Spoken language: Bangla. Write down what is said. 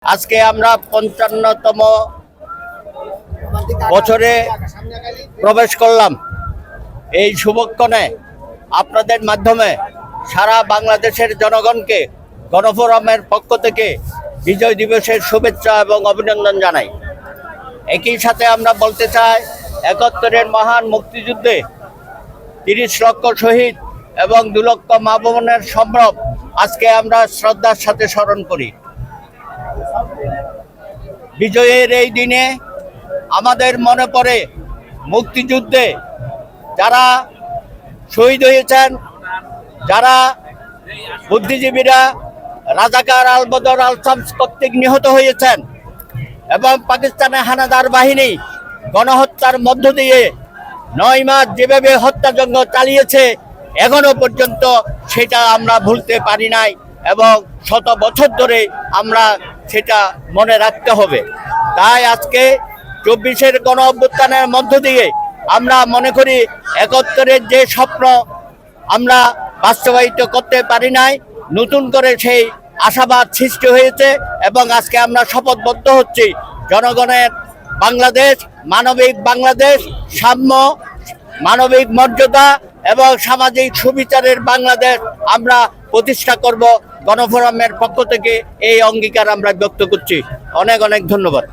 আজকে আমরা ৫৫তম বছরে প্রবেশ করলাম। এই শুভক্ষণে আপনাদের মাধ্যমে সারা বাংলাদেশের জনগণকে গণফোরামের পক্ষ থেকে বিজয় দিবসের শুভেচ্ছা এবং অভিনন্দন জানাই। একই সাথে আমরা বলতে চাই, ৭১-এর মহান মুক্তিযুদ্ধে ৩০ লক্ষ শহীদ এবং ২ লক্ষ মা বোনের সম্ভ্রম আজকে আমরা শ্রদ্ধার সাথে স্মরণ করি। বিজয়ের এই দিনে আমাদের মনে পড়ে মুক্তিযুদ্ধে যারা শহীদ হয়েছেন, যারা বুদ্ধিজীবীরা রাজাকার আলবদর আল-শামস কর্তৃক নিহত হয়েছেন এবং পাকিস্তানের হানাদার বাহিনী গণহত্যার মধ্য দিয়ে ৯ মাস যেভাবে হত্যাযজ্ঞ চালিয়েছে, এখনো পর্যন্ত সেটা আমরা ভুলতে পারি নাই এবং শত বছর ধরে আমরা সেটা মনে রাখতে হবে। তাই আজকে ২৪-এর গণ অভ্যুত্থানের মধ্য দিয়ে আমরা মনে করি ৭১-এর যে স্বপ্ন আমরা বাস্তবায়িত করতে পারি নাই, নতুন করে সেই আশাবাদ সৃষ্টি হয়েছে এবং আজকে আমরা শপথবদ্ধ হচ্ছি জনগণের বাংলাদেশ, মানবিক বাংলাদেশ, সাম্য, মানবিক মর্যাদা এবং সামাজিক সুবিচারের বাংলাদেশ আমরা প্রতিষ্ঠা করব। গণফোরামের পক্ষ থেকে এই অঙ্গীকার আমরা ব্যক্ত করছি। অনেক অনেক ধন্যবাদ।